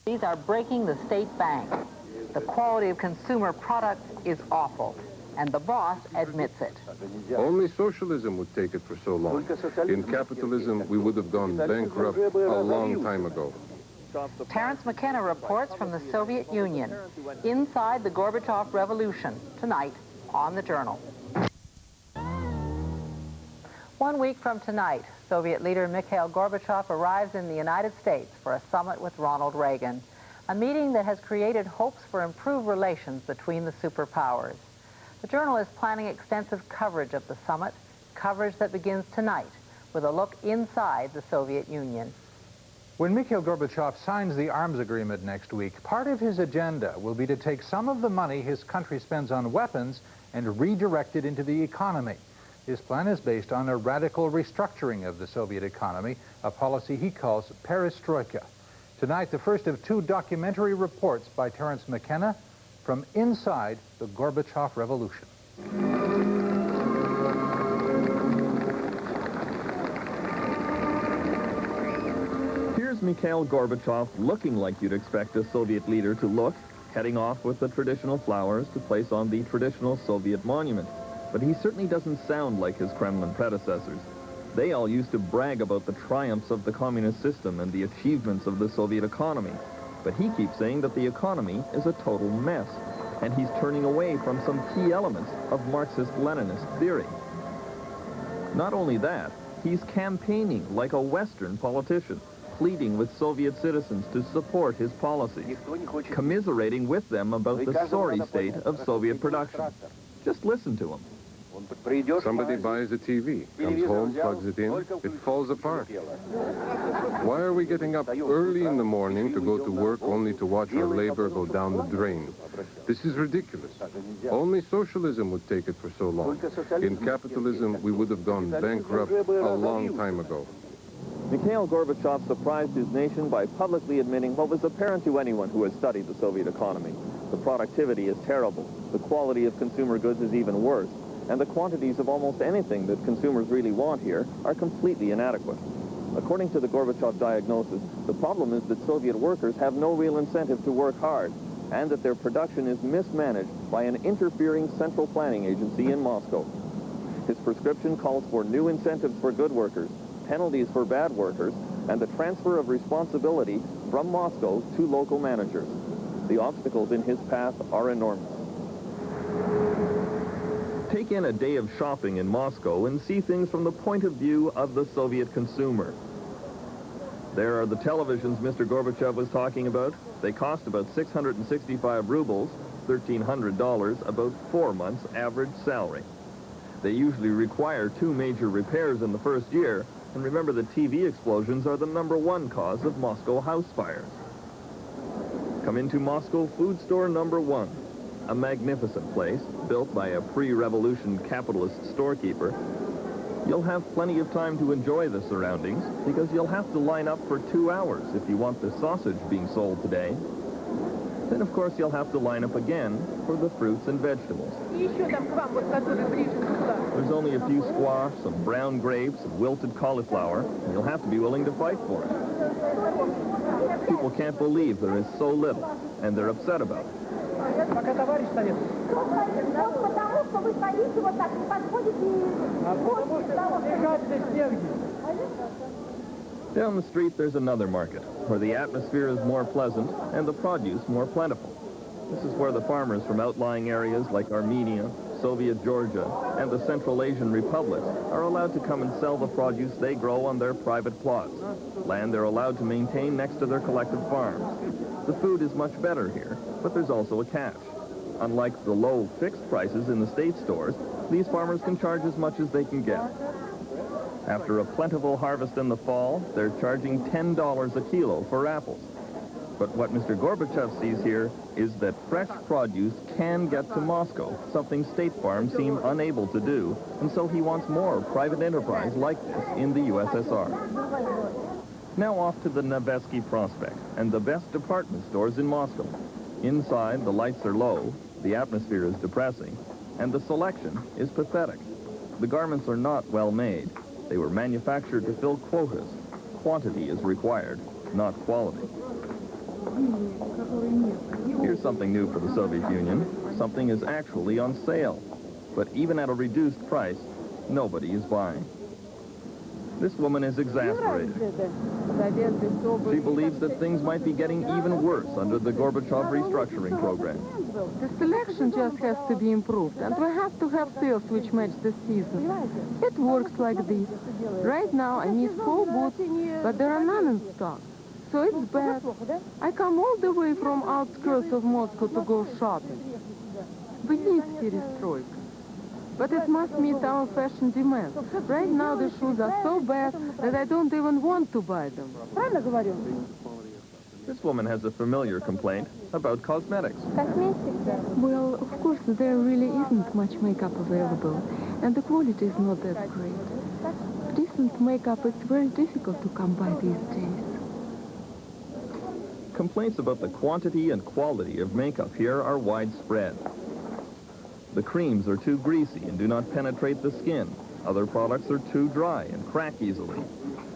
These are breaking the state bank. The quality of consumer products is awful, and the boss admits it. Only socialism would take it for so long. In capitalism, we would have gone bankrupt a long time ago. Terence McKenna reports from the Soviet Union, inside the Gorbachev Revolution, tonight on The Journal. 1 week from tonight, Soviet leader Mikhail Gorbachev arrives in the United States for a summit with Ronald Reagan, a meeting that has created hopes for improved relations between the superpowers. The Journal is planning extensive coverage of the summit, coverage that begins tonight with a look inside the Soviet Union. When Mikhail Gorbachev signs the arms agreement next week, part of his agenda will be to take some of the money his country spends on weapons and redirect it into the economy. His plan is based on a radical restructuring of the Soviet economy, a policy he calls perestroika. Tonight, the first of 2 documentary reports by Terence McKenna from inside the Gorbachev Revolution. Here's Mikhail Gorbachev looking like you'd expect a Soviet leader to look, heading off with the traditional flowers to place on the traditional Soviet monument. But he certainly doesn't sound like his Kremlin predecessors. They all used to brag about the triumphs of the communist system and the achievements of the Soviet economy. But he keeps saying that the economy is a total mess, and he's turning away from some key elements of Marxist-Leninist theory. Not only that, he's campaigning like a Western politician, pleading with Soviet citizens to support his policies, commiserating with them about the sorry state of Soviet production. Just listen to him. Somebody buys a TV, comes home, plugs it in, it falls apart. Why are we getting up early in the morning to go to work only to watch our labor go down the drain? This is ridiculous. Only socialism would take it for so long. In capitalism, we would have gone bankrupt a long time ago. Mikhail Gorbachev surprised his nation by publicly admitting what was apparent to anyone who has studied the Soviet economy. The productivity is terrible, the quality of consumer goods is even worse, and the quantities of almost anything that consumers really want here are completely inadequate. According to the Gorbachev diagnosis, the problem is that Soviet workers have no real incentive to work hard, and that their production is mismanaged by an interfering central planning agency in Moscow. His prescription calls for new incentives for good workers, penalties for bad workers, and the transfer of responsibility from Moscow to local managers. The obstacles in his path are enormous. Take in a day of shopping in Moscow and see things from the point of view of the Soviet consumer. There are the televisions Mr. Gorbachev was talking about. They cost about 665 rubles, $1,300, about 4 months' average salary. They usually require 2 major repairs in the first year, and remember that TV explosions are the #1 cause of Moscow house fires. Come into Moscow Food Store #1, a magnificent place built by a pre-revolution capitalist storekeeper. You'll have plenty of time to enjoy the surroundings because you'll have to line up for 2 hours if you want the sausage being sold today. Then, of course, you'll have to line up again for the fruits and vegetables. There's only a few squash, some brown grapes, and wilted cauliflower, and you'll have to be willing to fight for it. People can't believe there is so little, and they're upset about it. Down the street, there's another market, where the atmosphere is more pleasant and the produce more plentiful. This is where the farmers from outlying areas like Armenia, Soviet Georgia, and the Central Asian republics are allowed to come and sell the produce they grow on their private plots, land they're allowed to maintain next to their collective farms. The food is much better here, but there's also a catch. Unlike the low fixed prices in the state stores, these farmers can charge as much as they can get. After a plentiful harvest in the fall, they're charging $10 a kilo for apples. But what Mr. Gorbachev sees here is that fresh produce can get to Moscow, something state farms seem unable to do, and so he wants more private enterprise like this in the USSR. Now off to the Nevsky Prospect and the best department stores in Moscow. Inside, the lights are low, the atmosphere is depressing, and the selection is pathetic. The garments are not well made. They were manufactured to fill quotas. Quantity is required, not quality. Here's something new for the Soviet Union. Something is actually on sale. But even at a reduced price, nobody is buying. This woman is exasperated. She believes that things might be getting even worse under the Gorbachev restructuring program. The selection just has to be improved, and we have to have sales which match the season. It works like this. Right now I need 4 boots, but there are none in stock. So it's bad. I come all the way from outskirts of Moscow to go shopping. We need perestroika. But it must meet our fashion demands. Right now the shoes are so bad that I don't even want to buy them. This woman has a familiar complaint about cosmetics. Well, of course, there really isn't much makeup available, and the quality is not that great. Decent makeup is very difficult to come by these days. Complaints about the quantity and quality of makeup here are widespread. The creams are too greasy and do not penetrate the skin. Other products are too dry and crack easily.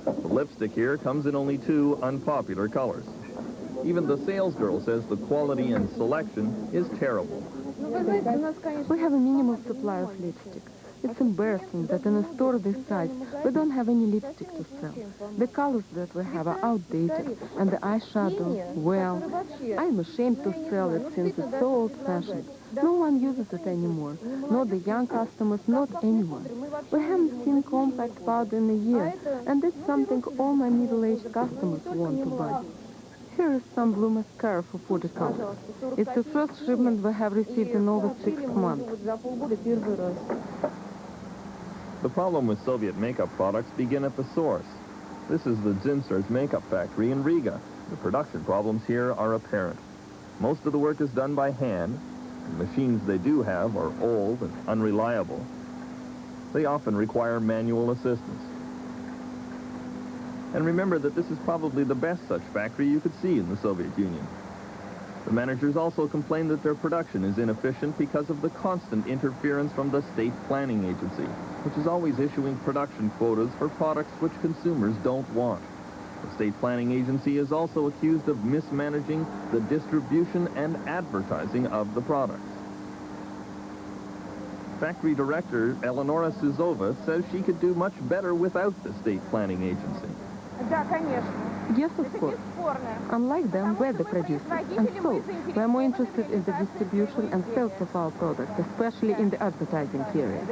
The lipstick here comes in only 2 unpopular colors. Even the salesgirl says the quality and selection is terrible. We have a minimal supply of lipstick. It's embarrassing that in a store this size, we don't have any lipstick to sell. The colors that we have are outdated, and the eyeshadow, well, I'm ashamed to sell it since it's so old-fashioned. No one uses it anymore, not the young customers, not anyone. We haven't seen compact powder in a year, and that's something all my middle-aged customers want to buy. Here is some blue mascara for 40 colors. It's the first shipment we have received in over 6 months. The problem with Soviet makeup products begin at the source. This is the Zinsser's makeup factory in Riga. The production problems here are apparent. Most of the work is done by hand. The machines they do have are old and unreliable. They often require manual assistance. And remember that this is probably the best such factory you could see in the Soviet Union. The managers also complain that their production is inefficient because of the constant interference from the State Planning Agency, which is always issuing production quotas for products which consumers don't want. The State Planning Agency is also accused of mismanaging the distribution and advertising of the products. Factory director Eleonora Sizova says she could do much better without the State Planning Agency. Yes, of course. Unlike them, we're the producers, and so we're more interested in the distribution and sales of our products, especially in the advertising period.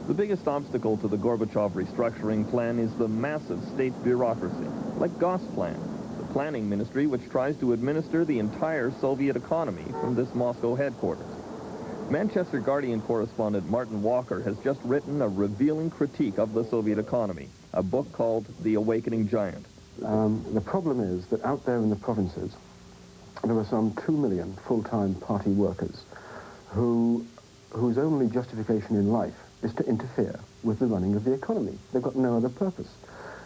The biggest obstacle to the Gorbachev restructuring plan is the massive state bureaucracy, like Gosplan, the planning ministry which tries to administer the entire Soviet economy from this Moscow headquarters. Manchester Guardian correspondent Martin Walker has just written a revealing critique of the Soviet economy, a book called The Awakening Giant. The problem is that out there in the provinces, there are some 2 million full-time party workers whose only justification in life is to interfere with the running of the economy. They've got no other purpose.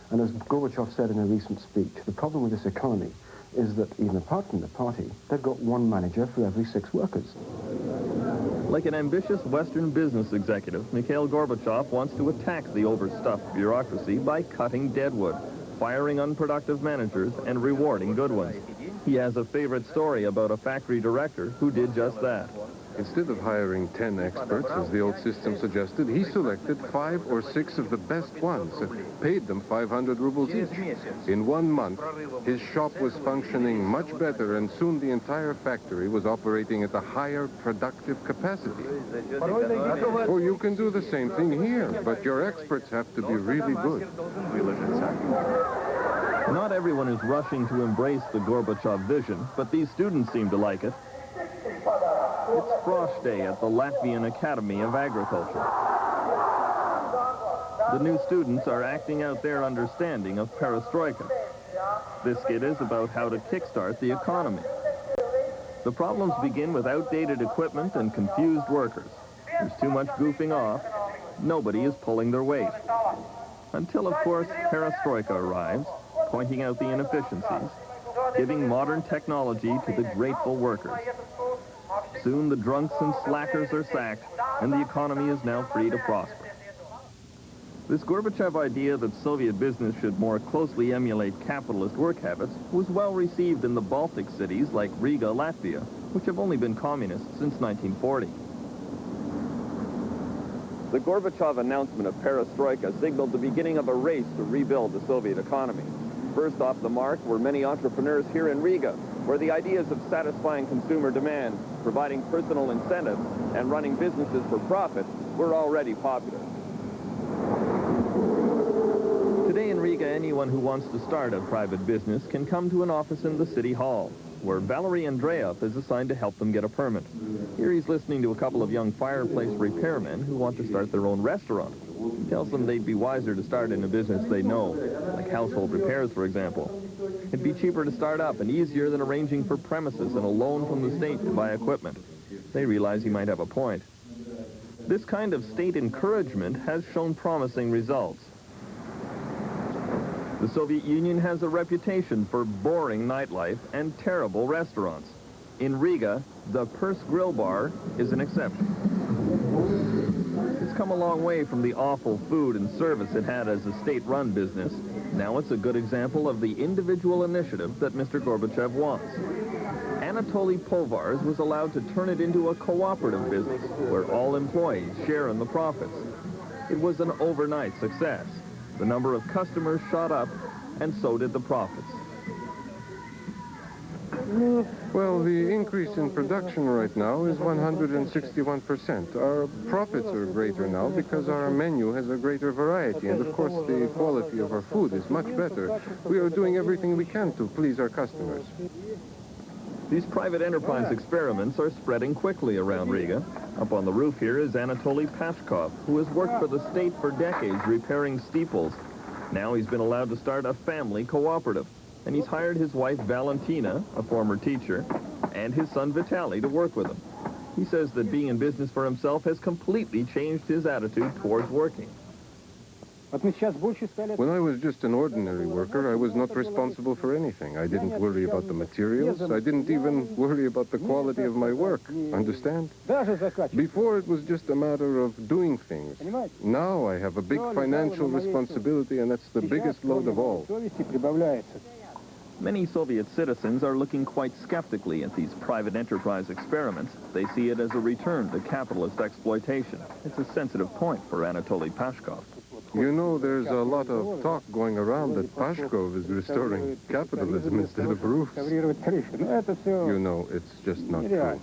And as Gorbachev said in a recent speech, the problem with this economy is that even apart from the party, they've got 1 manager for every 6 workers. Like an ambitious Western business executive, Mikhail Gorbachev wants to attack the overstuffed bureaucracy by cutting deadwood, firing unproductive managers, and rewarding good ones. He has a favorite story about a factory director who did just that. Instead of hiring 10 experts, as the old system suggested, he selected 5 or 6 of the best ones and paid them 500 rubles each. In 1 month, his shop was functioning much better, and soon the entire factory was operating at a higher productive capacity. Oh, you can do the same thing here, but your experts have to be really good. Not everyone is rushing to embrace the Gorbachev vision, but these students seem to like it. It's Frost Day at the Latvian Academy of Agriculture. The new students are acting out their understanding of perestroika. This skit is about how to kickstart the economy. The problems begin with outdated equipment and confused workers. There's too much goofing off. Nobody is pulling their weight. Until, of course, perestroika arrives, pointing out the inefficiencies, giving modern technology to the grateful workers. Soon the drunks and slackers are sacked, and the economy is now free to prosper. This Gorbachev idea that Soviet business should more closely emulate capitalist work habits was well received in the Baltic cities like Riga, Latvia, which have only been communist since 1940. The Gorbachev announcement of perestroika signaled the beginning of a race to rebuild the Soviet economy. First off the mark were many entrepreneurs here in Riga, where the ideas of satisfying consumer demand, providing personal incentives, and running businesses for profit were already popular. Today in Riga, anyone who wants to start a private business can come to an office in the city hall, where Valery Andreev is assigned to help them get a permit. Here he's listening to a couple of young fireplace repairmen who want to start their own restaurant. He tells them they'd be wiser to start in a business they know, like household repairs, for example. It'd be cheaper to start up and easier than arranging for premises and a loan from the state to buy equipment. They realize he might have a point. This kind of state encouragement has shown promising results. The Soviet Union has a reputation for boring nightlife and terrible restaurants. In Riga, the Pers Grill Bar is an exception. It's come a long way from the awful food and service it had as a state-run business. Now it's a good example of the individual initiative that Mr. Gorbachev wants. Anatoly Povars was allowed to turn it into a cooperative business where all employees share in the profits. It was an overnight success. The number of customers shot up, and so did the profits. Well, the increase in production right now is 161%. Our profits are greater now because our menu has a greater variety, and of course the quality of our food is much better. We are doing everything we can to please our customers. These private enterprise experiments are spreading quickly around Riga. Up on the roof here is Anatoly Pashkov, who has worked for the state for decades repairing steeples. Now he's been allowed to start a family cooperative, and he's hired his wife Valentina, a former teacher, and his son Vitaly to work with him. He says that being in business for himself has completely changed his attitude towards working. When I was just an ordinary worker, I was not responsible for anything. I didn't worry about the materials. I didn't even worry about the quality of my work. Understand? Before, it was just a matter of doing things. Now I have a big financial responsibility, and that's the biggest load of all. Many Soviet citizens are looking quite skeptically at these private enterprise experiments. They see it as a return to capitalist exploitation. It's a sensitive point for Anatoly Pashkov. You know, there's a lot of talk going around that Pashkov is restoring capitalism instead of roofs. You know, it's just not true.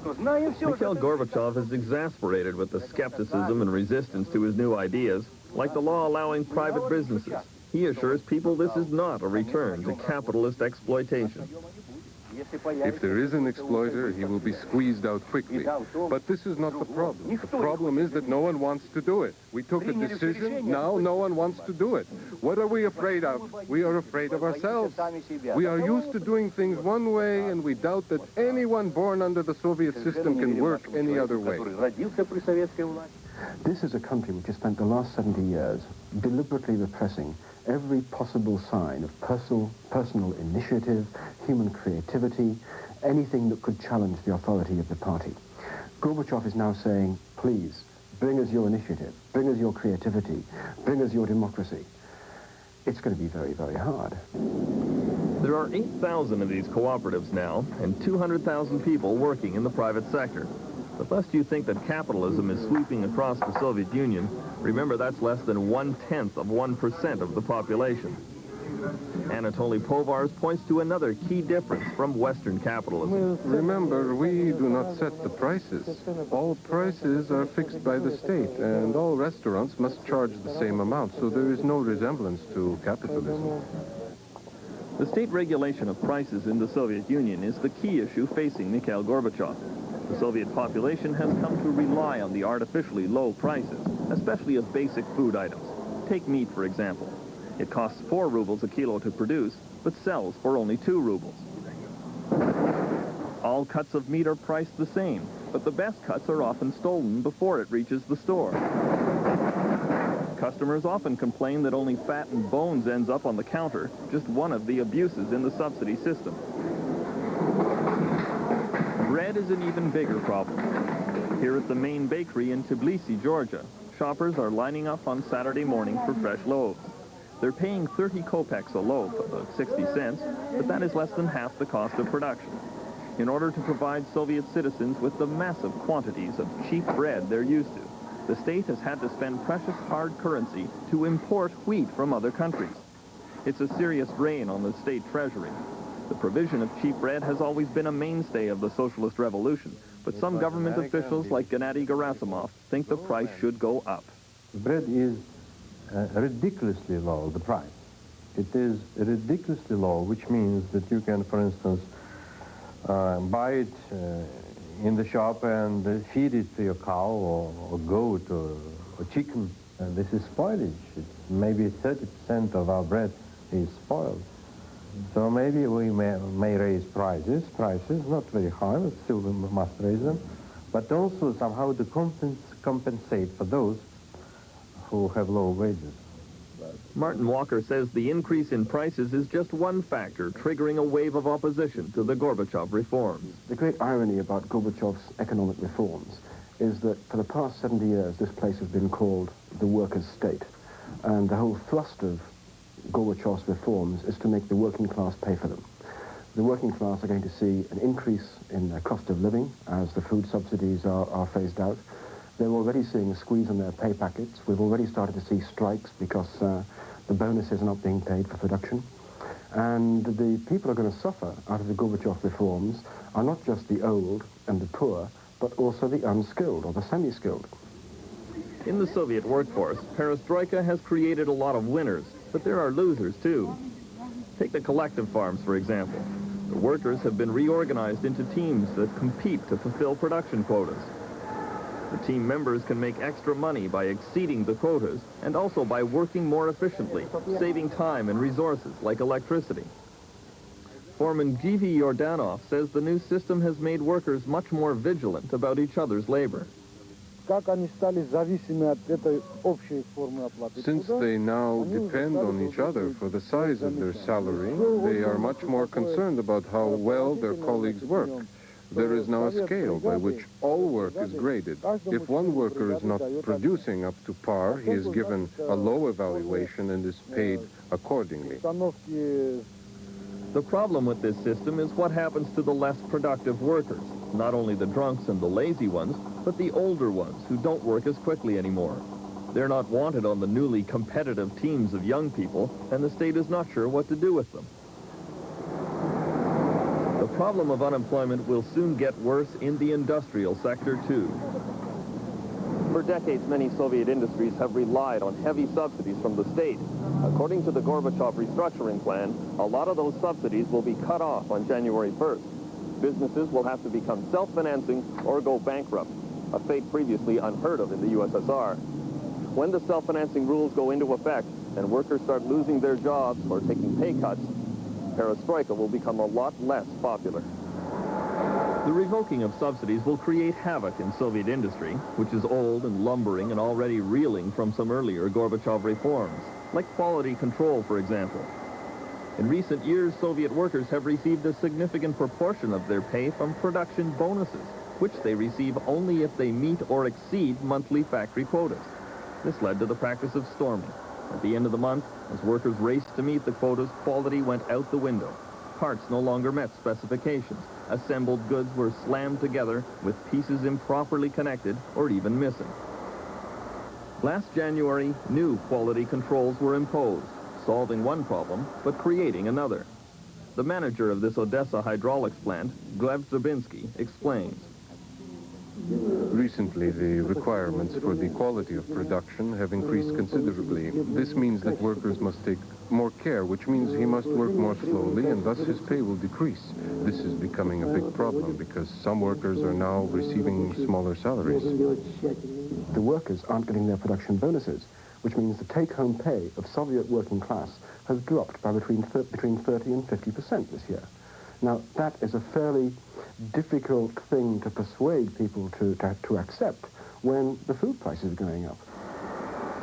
Mikhail Gorbachev is exasperated with the skepticism and resistance to his new ideas, like the law allowing private businesses. He assures people this is not a return to capitalist exploitation. If there is an exploiter, he will be squeezed out quickly. But this is not the problem. The problem is that no one wants to do it. We took a decision, now no one wants to do it. What are we afraid of? We are afraid of ourselves. We are used to doing things one way, and we doubt that anyone born under the Soviet system can work any other way. This is a country which has spent the last 70 years deliberately repressing every possible sign of personal initiative, human creativity, anything that could challenge the authority of the party. Gorbachev is now saying, please, bring us your initiative, bring us your creativity, bring us your democracy. It's going to be very, very hard. There are 8,000 of these cooperatives now, and 200,000 people working in the private sector. But lest you think that capitalism is sweeping across the Soviet Union, remember that's less than 1/10 of 1% of the population. Anatoly Povars points to another key difference from Western capitalism. Remember, we do not set the prices. All prices are fixed by the state, and all restaurants must charge the same amount, so there is no resemblance to capitalism. The state regulation of prices in the Soviet Union is the key issue facing Mikhail Gorbachev. The Soviet population has come to rely on the artificially low prices, especially of basic food items. Take meat, for example. It costs 4 rubles a kilo to produce, but sells for only 2 rubles. All cuts of meat are priced the same, but the best cuts are often stolen before it reaches the store. Customers often complain that only fat and bones ends up on the counter, just one of the abuses in the subsidy system. Bread is an even bigger problem. Here at the main bakery in Tbilisi, Georgia, shoppers are lining up on Saturday morning for fresh loaves. They're paying 30 kopecks a loaf, about 60 cents, but that is less than half the cost of production. In order to provide Soviet citizens with the massive quantities of cheap bread they're used to, the state has had to spend precious hard currency to import wheat from other countries. It's a serious drain on the state treasury. The provision of cheap bread has always been a mainstay of the socialist revolution, but some government officials like Gennady Gerasimov think the price should go up. Bread is ridiculously low, the price. It is ridiculously low, which means that you can, for instance, buy it in the shop and feed it to your cow or goat or chicken. And this is spoilage. Maybe 30% of our bread is spoiled. So maybe we may raise prices, not very high, but still we must raise them, but also somehow to compensate for those who have low wages. Martin Walker says the increase in prices is just one factor triggering a wave of opposition to the Gorbachev reforms. The great irony about Gorbachev's economic reforms is that for the past 70 years, this place has been called the workers' state. And the whole thrust of Gorbachev's reforms is to make the working class pay for them. The working class are going to see an increase in their cost of living as the food subsidies are phased out. They're already seeing a squeeze on their pay packets. We've already started to see strikes because the bonuses are not being paid for production. And the people who are going to suffer out of the Gorbachev reforms are not just the old and the poor, but also the unskilled or the semi-skilled. In the Soviet workforce, perestroika has created a lot of winners, but there are losers too. Take the collective farms, for example. The workers have been reorganized into teams that compete to fulfill production quotas. The team members can make extra money by exceeding the quotas and also by working more efficiently, saving time and resources like electricity. Foreman Givi Yordanov says the new system has made workers much more vigilant about each other's labor. Since they now depend on each other for the size of their salary, they are much more concerned about how well their colleagues work. There is now a scale by which all work is graded. If one worker is not producing up to par, he is given a low evaluation and is paid accordingly. The problem with this system is what happens to the less productive workers, not only the drunks and the lazy ones, but the older ones who don't work as quickly anymore. They're not wanted on the newly competitive teams of young people, and the state is not sure what to do with them. The problem of unemployment will soon get worse in the industrial sector, too. For decades, many Soviet industries have relied on heavy subsidies from the state. According to the Gorbachev restructuring plan, a lot of those subsidies will be cut off on January 1st. Businesses will have to become self-financing or go bankrupt, a fate previously unheard of in the USSR. When the self-financing rules go into effect and workers start losing their jobs or taking pay cuts, perestroika will become a lot less popular. The revoking of subsidies will create havoc in Soviet industry, which is old and lumbering and already reeling from some earlier Gorbachev reforms, like quality control, for example. In recent years, Soviet workers have received a significant proportion of their pay from production bonuses, which they receive only if they meet or exceed monthly factory quotas. This led to the practice of storming. At the end of the month, as workers raced to meet the quotas, quality went out the window. Parts no longer met specifications. Assembled goods were slammed together with pieces improperly connected or even missing. Last January, new quality controls were imposed, solving one problem, but creating another. The manager of this Odessa hydraulics plant, Gleb Zabinsky, explains. Recently, the requirements for the quality of production have increased considerably. This means that workers must take more care, which means he must work more slowly, and thus his pay will decrease. This is becoming a big problem because some workers are now receiving smaller salaries. The workers aren't getting their production bonuses, which means the take-home pay of Soviet working class has dropped by between 30 and 50% this year. Now, that is a fairly difficult thing to persuade people to accept when the food price is going up.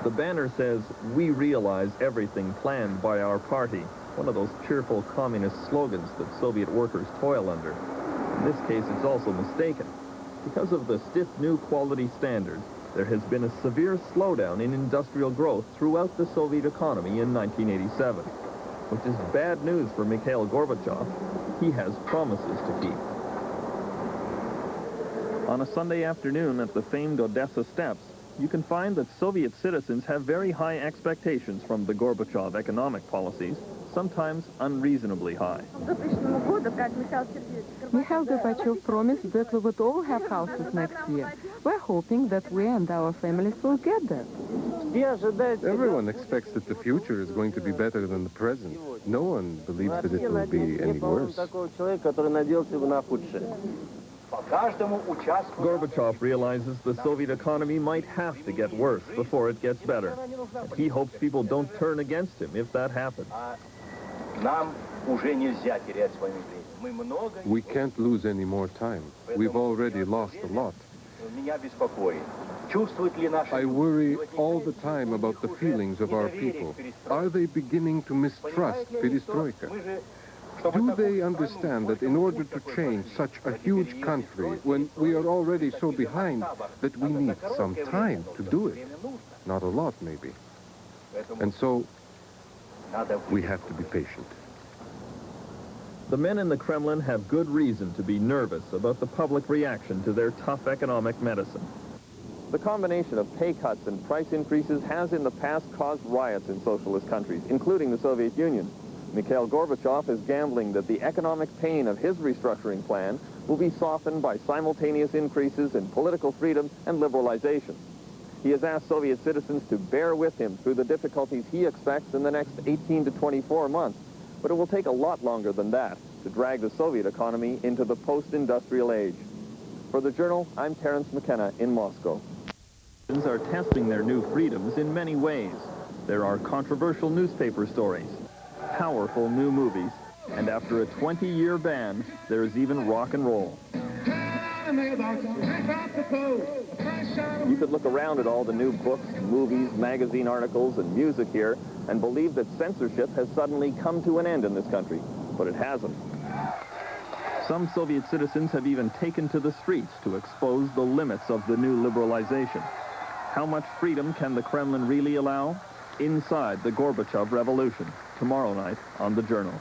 The banner says, "We realize everything planned by our party," one of those cheerful communist slogans that Soviet workers toil under. In this case, it's also mistaken. Because of the stiff new quality standards, There has been a severe slowdown in industrial growth throughout the Soviet economy in 1987, which is bad news for Mikhail Gorbachev. He has promises to keep. On a Sunday afternoon at the famed Odessa steps, you can find that Soviet citizens have very high expectations from the Gorbachev economic policies, sometimes unreasonably high. Mikhail Gorbachev promised that we would all have houses next year. We're hoping that we and our families will get that. Everyone expects that the future is going to be better than the present. No one believes that it will be any worse. Gorbachev realizes the Soviet economy might have to get worse before it gets better. And he hopes people don't turn against him if that happens. We can't lose any more time. We've already lost a lot. I worry all the time about the feelings of our people. Are they beginning to mistrust perestroika? Do they understand that in order to change such a huge country, when we are already so behind, that we need some time to do it? Not a lot, maybe. And so, we have to be patient. The men in the Kremlin have good reason to be nervous about the public reaction to their tough economic medicine. The combination of pay cuts and price increases has in the past caused riots in socialist countries, including the Soviet Union. Mikhail Gorbachev is gambling that the economic pain of his restructuring plan will be softened by simultaneous increases in political freedom and liberalization. He has asked Soviet citizens to bear with him through the difficulties he expects in the next 18 to 24 months. But it will take a lot longer than that to drag the Soviet economy into the post-industrial age. For the Journal, I'm Terence McKenna in Moscow. Citizens are testing their new freedoms in many ways. There are controversial newspaper stories, powerful new movies, and after a 20-year ban, there is even rock and roll. You could look around at all the new books, movies, magazine articles, and music here and believe that censorship has suddenly come to an end in this country, but it hasn't. Some Soviet citizens have even taken to the streets to expose the limits of the new liberalization. How much freedom can the Kremlin really allow? Inside the Gorbachev Revolution, tomorrow night on The Journal.